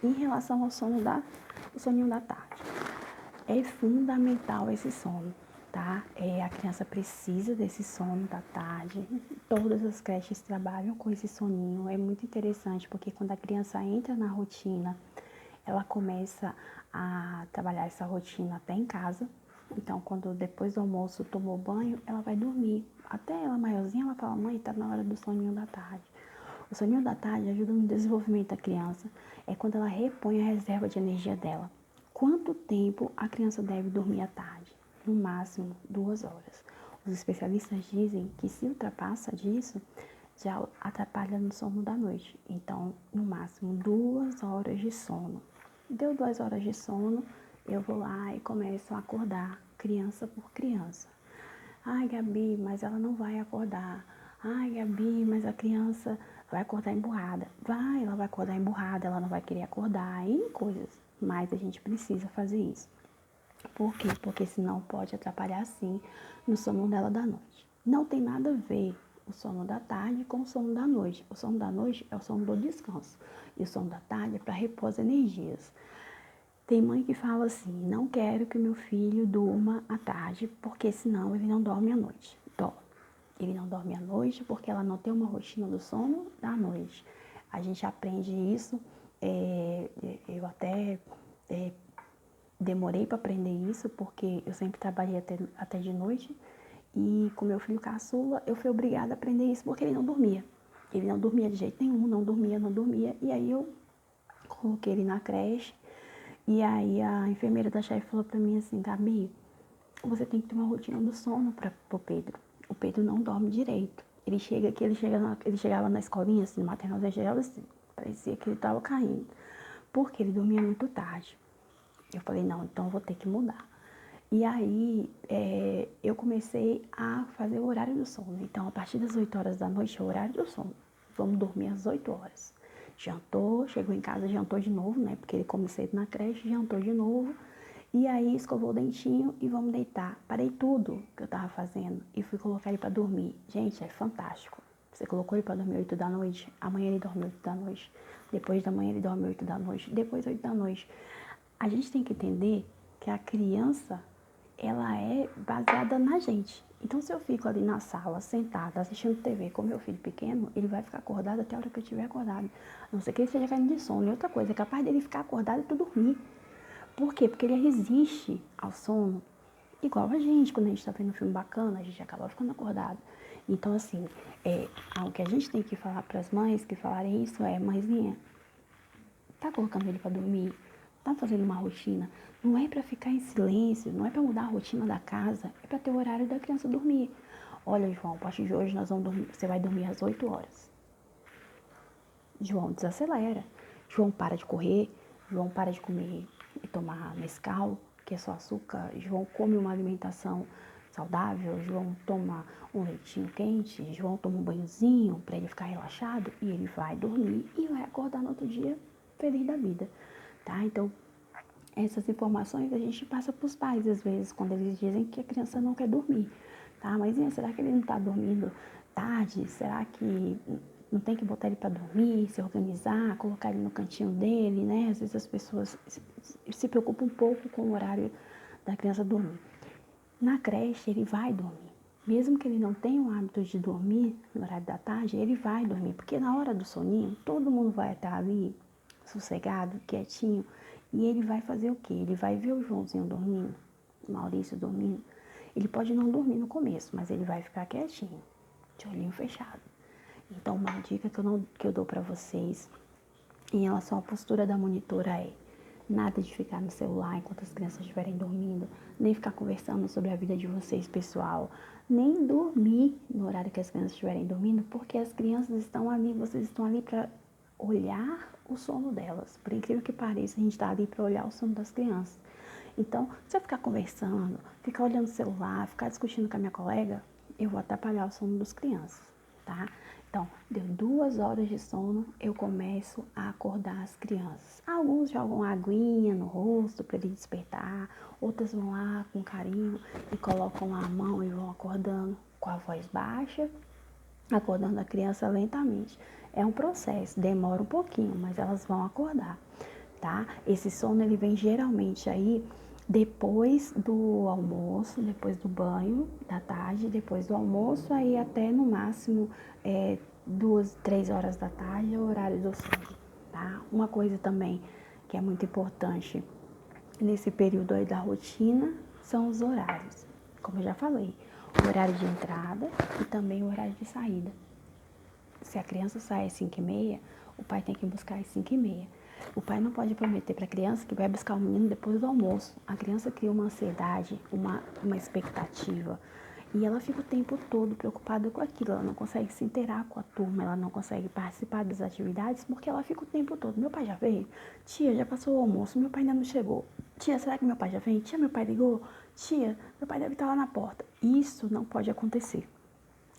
Em relação ao o soninho da tarde, é fundamental esse sono, tá? A criança precisa desse sono da tarde. Todas as creches trabalham com esse soninho. É muito interessante porque quando a criança entra na rotina, ela começa a trabalhar essa rotina até em casa. Então, quando depois do almoço tomou banho, ela vai dormir. Até ela maiorzinha, ela fala: mãe, tá na hora do soninho da tarde. O soninho da tarde ajuda no desenvolvimento da criança. É quando ela repõe a reserva de energia dela. Quanto tempo a criança deve dormir à tarde? No máximo 2 horas. Os especialistas dizem que se ultrapassa disso, já atrapalha no sono da noite. Então, no máximo 2 horas de sono. Deu 2 horas de sono, eu vou lá e começo a acordar, criança por criança. Ai, Gabi, mas ela não vai acordar. Ai, Gabi, mas a criança vai acordar emburrada. Vai, ela vai acordar emburrada, ela não vai querer acordar, e coisas. Mas a gente precisa fazer isso. Por quê? Porque senão pode atrapalhar sim no sono dela da noite. Não tem nada a ver o sono da tarde com o sono da noite. O sono da noite é o sono do descanso. E o sono da tarde é para repor as energias. Tem mãe que fala assim: não quero que o meu filho durma à tarde, porque senão ele não dorme à noite. Dorme. Ele não dorme à noite porque ela não tem uma rotina do sono da noite. A gente aprende isso, eu até demorei para aprender isso, porque eu sempre trabalhei até de noite, e com meu filho caçula, eu fui obrigada a aprender isso porque ele não dormia. Ele não dormia de jeito nenhum, não dormia, e aí eu coloquei ele na creche, e aí a enfermeira da chefe falou pra mim assim: Gabi, você tem que ter uma rotina do sono para o Pedro. O Pedro não dorme direito. Ele chegava na escolinha, assim, no maternal, ele chegava assim, parecia que ele estava caindo, porque ele dormia muito tarde. Eu falei: não, então eu vou ter que mudar. E aí eu comecei a fazer o horário do sono. Então, a partir das 8 horas da noite é o horário do sono. Vamos dormir às 8 horas. Jantou, chegou em casa, jantou de novo, né? Porque ele come cedo na creche, jantou de novo. E aí escovou o dentinho e vamos deitar. Parei tudo que eu tava fazendo e fui colocar ele pra dormir. Gente, é fantástico. Você colocou ele pra dormir 8 da noite, amanhã ele dorme 8 da noite, depois da manhã ele dorme 8 da noite, depois 8 da noite. A gente tem que entender que a criança, ela é baseada na gente. Então, se eu fico ali na sala, sentada, assistindo TV com meu filho pequeno, ele vai ficar acordado até a hora que eu estiver acordado. A não ser que ele esteja caindo de sono. E outra coisa, é capaz dele ficar acordado e tu dormir. Por quê? Porque ele resiste ao sono igual a gente. Quando a gente tá vendo um filme bacana, a gente acaba ficando acordado. Então, assim, o que a gente tem que falar para as mães que falarem isso é: mãezinha, tá colocando ele para dormir? Tá fazendo uma rotina? Não é para ficar em silêncio, não é para mudar a rotina da casa, é para ter o horário da criança dormir. Olha, João, a partir de hoje nós vamos dormir, você vai dormir às 8 horas. João desacelera. João para de correr. João para de comer e tomar Nescau, que é só açúcar. João come uma alimentação saudável. João toma um leitinho quente. João toma um banhozinho para ele ficar relaxado. E ele vai dormir e vai acordar no outro dia feliz da vida. Tá? Então, essas informações a gente passa para os pais, às vezes, quando eles dizem que a criança não quer dormir. Tá? Mas será que ele não está dormindo tarde? Será que não tem que botar ele para dormir, se organizar, colocar ele no cantinho dele, né? Às vezes as pessoas se preocupam um pouco com o horário da criança dormir. Na creche, ele vai dormir. Mesmo que ele não tenha o hábito de dormir no horário da tarde, ele vai dormir. Porque na hora do soninho, todo mundo vai estar ali, sossegado, quietinho. E ele vai fazer o quê? Ele vai ver o Joãozinho dormindo, o Maurício dormindo. Ele pode não dormir no começo, mas ele vai ficar quietinho, de olhinho fechado. Então, uma dica que eu dou para vocês em relação à postura da monitora é: nada de ficar no celular enquanto as crianças estiverem dormindo, nem ficar conversando sobre a vida de vocês, pessoal, nem dormir no horário que as crianças estiverem dormindo, porque as crianças estão ali, vocês estão ali para olhar o sono delas. Por incrível que pareça, a gente está ali para olhar o sono das crianças. Então, se eu ficar conversando, ficar olhando o celular, ficar discutindo com a minha colega, eu vou atrapalhar o sono das crianças, tá? Então, deu 2 horas de sono, eu começo a acordar as crianças. Alguns jogam aguinha no rosto para ele despertar, outras vão lá com carinho e colocam lá a mão e vão acordando com a voz baixa, acordando a criança lentamente. É um processo, demora um pouquinho, mas elas vão acordar. tá? Esse sono, ele vem geralmente aí depois do almoço, depois do banho da tarde, depois do almoço, aí até no máximo 2, 3 horas da tarde é o horário do sono, tá? Uma coisa também que é muito importante nesse período aí da rotina são os horários. Como eu já falei, o horário de entrada e também o horário de saída. Se a criança sai às 5h30, o pai tem que buscar às 5h30. O pai não pode prometer para a criança que vai buscar o menino depois do almoço. A criança cria uma ansiedade, uma expectativa. E ela fica o tempo todo preocupada com aquilo. Ela não consegue se inteirar com a turma, ela não consegue participar das atividades, porque ela fica o tempo todo. Meu pai já veio? Tia, já passou o almoço, meu pai ainda não chegou. Tia, será que meu pai já vem? Tia, meu pai ligou? Tia, meu pai deve estar lá na porta. Isso não pode acontecer.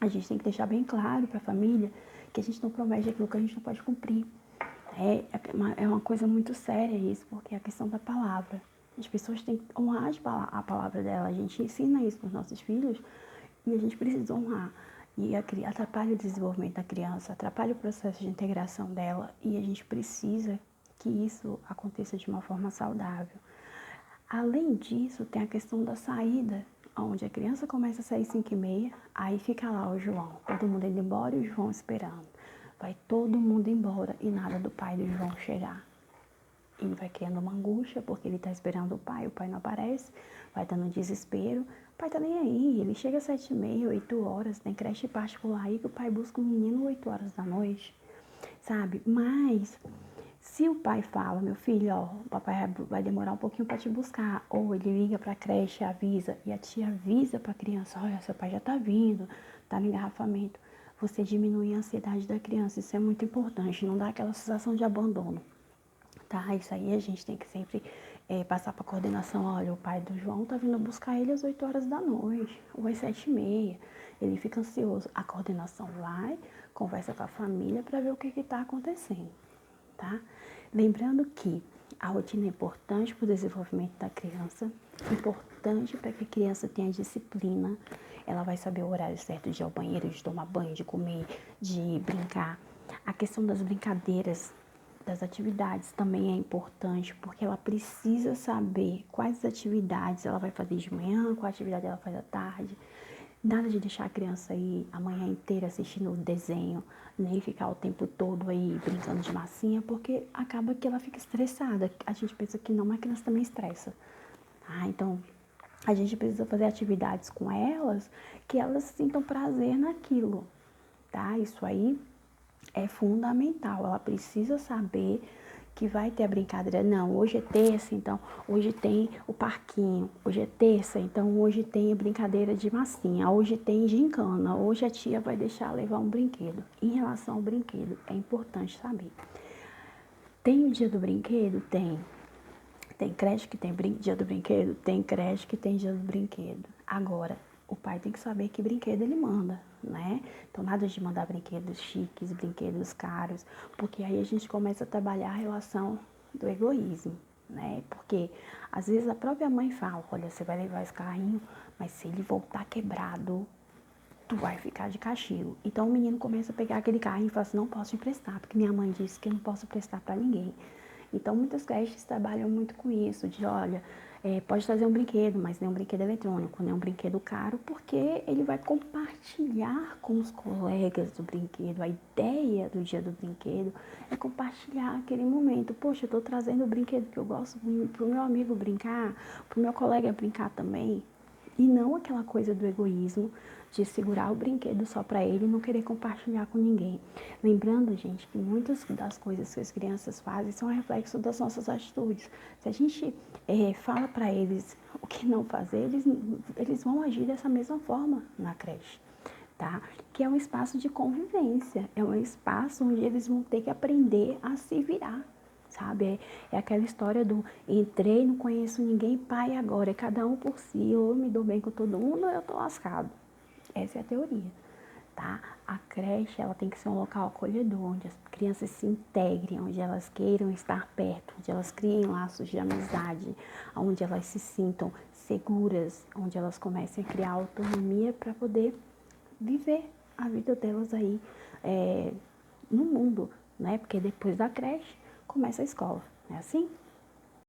A gente tem que deixar bem claro para a família que a gente não promete aquilo que a gente não pode cumprir. É uma coisa muito séria isso, porque é a questão da palavra. As pessoas têm que honrar a palavra dela. A gente ensina isso para os nossos filhos e a gente precisa honrar. E atrapalha o desenvolvimento da criança, atrapalha o processo de integração dela e a gente precisa que isso aconteça de uma forma saudável. Além disso, tem a questão da saída, onde a criança começa a sair 5h30, aí fica lá o João, todo mundo indo embora e o João esperando. Vai todo mundo embora e nada do pai do João chegar. Ele vai criando uma angústia, porque ele está esperando o pai não aparece, vai dando desespero, o pai tá nem aí, ele chega às 7h30, 8 horas, tem creche particular aí que o pai busca o menino 8 horas da noite, sabe? Mas se o pai fala, meu filho, ó, o papai vai demorar um pouquinho para te buscar, ou ele liga para a creche, avisa, e a tia avisa para a criança, olha, seu pai já tá vindo, tá no engarrafamento, você diminui a ansiedade da criança, isso é muito importante, não dá aquela sensação de abandono, tá? Isso aí a gente tem que sempre passar para a coordenação, olha, o pai do João tá vindo buscar ele às 8 horas da noite, ou às 7h30, ele fica ansioso, a coordenação vai, conversa com a família para ver o que tá acontecendo. Tá? Lembrando que a rotina é importante para o desenvolvimento da criança, importante para que a criança tenha disciplina, ela vai saber o horário certo de ir ao banheiro, de tomar banho, de comer, de brincar. A questão das brincadeiras, das atividades também é importante, porque ela precisa saber quais atividades ela vai fazer de manhã, qual atividade ela faz à tarde. Nada de deixar a criança aí a manhã inteira assistindo o desenho, nem ficar o tempo todo aí brincando de massinha, porque acaba que ela fica estressada. A gente pensa que não, mas a criança também estressa. Então, a gente precisa fazer atividades com elas que elas sintam prazer naquilo, tá? Isso aí é fundamental. Ela precisa saber que vai ter a brincadeira. Não, hoje é terça, então hoje tem o parquinho. Hoje é terça, então hoje tem a brincadeira de massinha. Hoje tem gincana. Hoje a tia vai deixar levar um brinquedo. Em relação ao brinquedo, é importante saber. Tem o dia do brinquedo? Tem. Tem creche que tem dia do brinquedo? Tem creche que tem dia do brinquedo. Agora, o pai tem que saber que brinquedo ele manda, né? Então, nada de mandar brinquedos chiques, brinquedos caros, porque aí a gente começa a trabalhar a relação do egoísmo, né? Porque, às vezes, a própria mãe fala, olha, você vai levar esse carrinho, mas se ele voltar quebrado, tu vai ficar de castigo. Então, o menino começa a pegar aquele carrinho e fala assim, não posso emprestar, porque minha mãe disse que eu não posso emprestar para ninguém. Então, muitas creches trabalham muito com isso, de olha, pode trazer um brinquedo, mas nem um brinquedo eletrônico, nem um brinquedo caro, porque ele vai compartilhar com os colegas do brinquedo. A ideia do dia do brinquedo é compartilhar aquele momento. Poxa, eu estou trazendo o brinquedo que eu gosto para o meu amigo brincar, para o meu colega brincar também. E não aquela coisa do egoísmo, de segurar o brinquedo só para ele e não querer compartilhar com ninguém. Lembrando, gente, que muitas das coisas que as crianças fazem são reflexo das nossas atitudes. Se a gente fala para eles o que não fazer, eles vão agir dessa mesma forma na creche, tá? Que é um espaço de convivência, é um espaço onde eles vão ter que aprender a se virar. Sabe? É aquela história do entrei, não conheço ninguém, pai agora, é cada um por si, ou eu me dou bem com todo mundo ou eu tô lascado. Essa é a teoria, tá? A creche, ela tem que ser um local acolhedor, onde as crianças se integrem, onde elas queiram estar perto, onde elas criem laços de amizade, onde elas se sintam seguras, onde elas comecem a criar autonomia para poder viver a vida delas aí no mundo, né? Porque depois da creche, começa a escola. Não é assim?